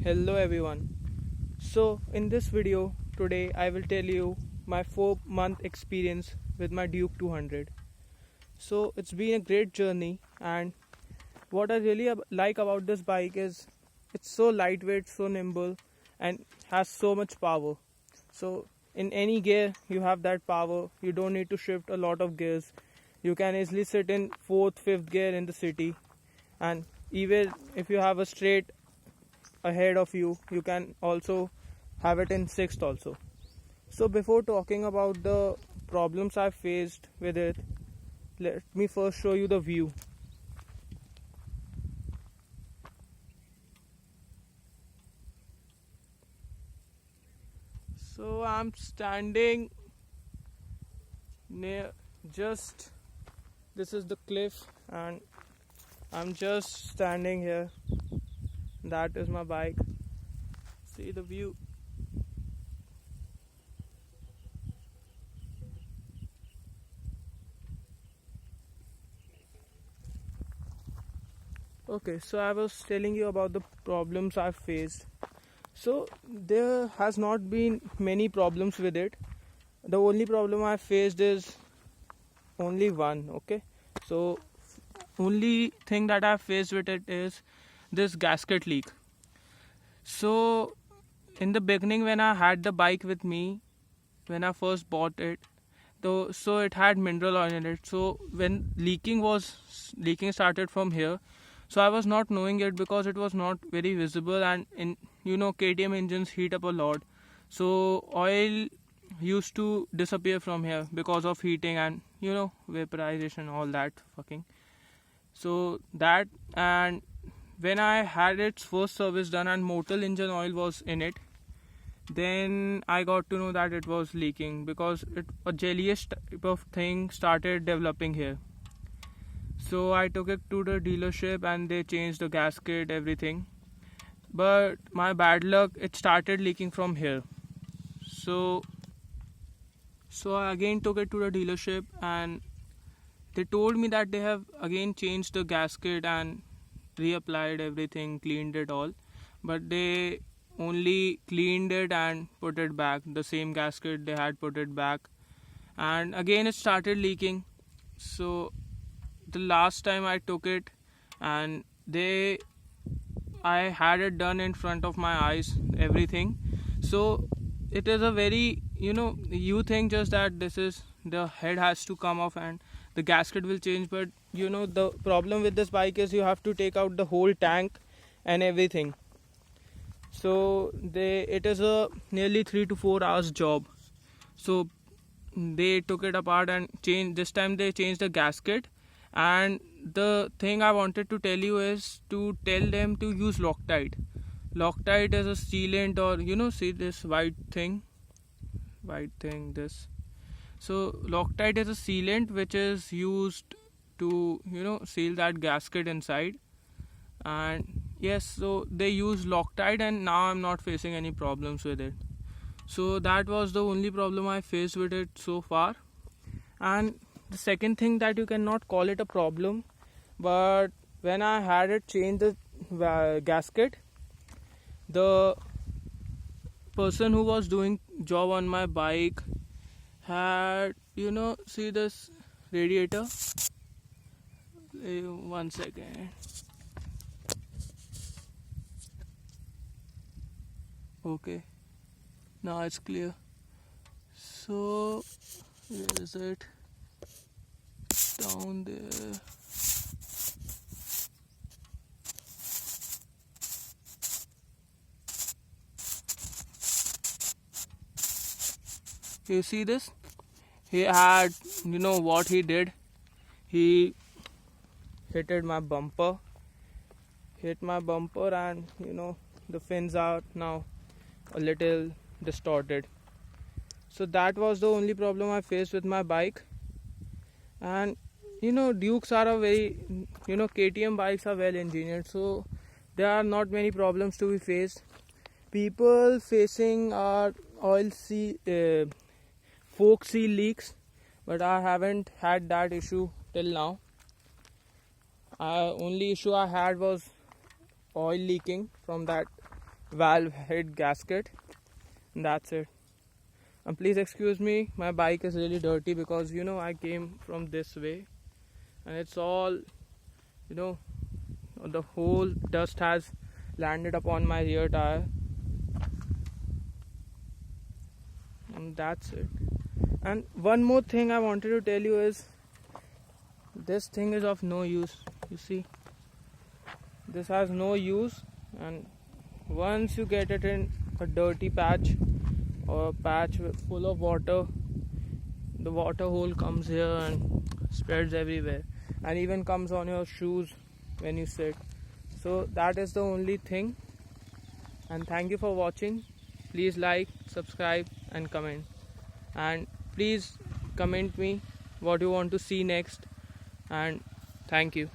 Hello everyone. So in this video today I will tell you my 4-month experience with my Duke 200. So it's been a great journey, and what I really like about this bike is it's so lightweight, so nimble, and has so much power. So in any gear you have that power. You don't need to shift a lot of gears. You can easily sit in 4th, 5th gear in the city, and even if you have a straight ahead of you, you can also have it in 6th also. So before talking about the problems I faced with it, let me first show you the view. So I'm standing near, just this is the cliff, and I'm just standing here. That is my bike. See the view. Okay, so I was telling you about the problems I faced. So there has not been many problems with it. The only problem I faced is only one. Okay, so only thing that I faced with it is this gasket leak. So in the beginning, when I had the bike with me, when I first bought it, though, so it had mineral oil in it. So when leaking started from here, so I was not knowing it because it was not very visible, and in KTM engines heat up a lot, so oil used to disappear from here because of heating and vaporization, all that fucking. So that, and when I had its first service done and motor engine oil was in it, then I got to know that it was leaking because a jellyous type of thing started developing here. So I took it to the dealership and they changed the gasket, everything. But my bad luck, it started leaking from here. So I again took it to the dealership and they told me that they have again changed the gasket and reapplied everything, cleaned it all. But they only cleaned it and put it back. The same gasket they had put it back. And again it started leaking. So the last time I took it, and I had it done in front of my eyes, everything. So it is a very, you think just that this is the head has to come off and the gasket will change, but the problem with this bike is you have to take out the whole tank and everything. So it is a nearly 3 to 4 hours job. So they took it apart and changed. This time they changed the gasket. And the thing I wanted to tell you is to tell them to use Loctite. Loctite is a sealant, or see this white thing, this. So Loctite is a sealant which is used to seal that gasket inside. And yes, so they use Loctite, and now I'm not facing any problems with it. So that was the only problem I faced with it so far. And the second thing, that you cannot call it a problem, but when I had it change the gasket, the person who was doing job on my bike had, see this radiator. One second. Okay, now it's clear. So where is it? Down there. You see this? He had, what he did? He hit my bumper, and the fins are now a little distorted. So that was the only problem I faced with my bike. And Dukes are a very, KTM bikes are well engineered, so there are not many problems to be faced. People facing are fork seal leaks, but I haven't had that issue till now. Only issue I had was oil leaking from that valve head gasket, and that's it. And please excuse me, my bike is really dirty because I came from this way, and it's all, you know the whole dust has landed upon my rear tire, and that's it. And one more thing I wanted to tell you is, this thing is of no use. You see, this has no use, and once you get it in a dirty patch or a patch full of water, the water hole comes here and spreads everywhere, and even comes on your shoes when you sit. So that is the only thing. And thank you for watching. Please like, subscribe and comment, and please comment me what you want to see next. And thank you.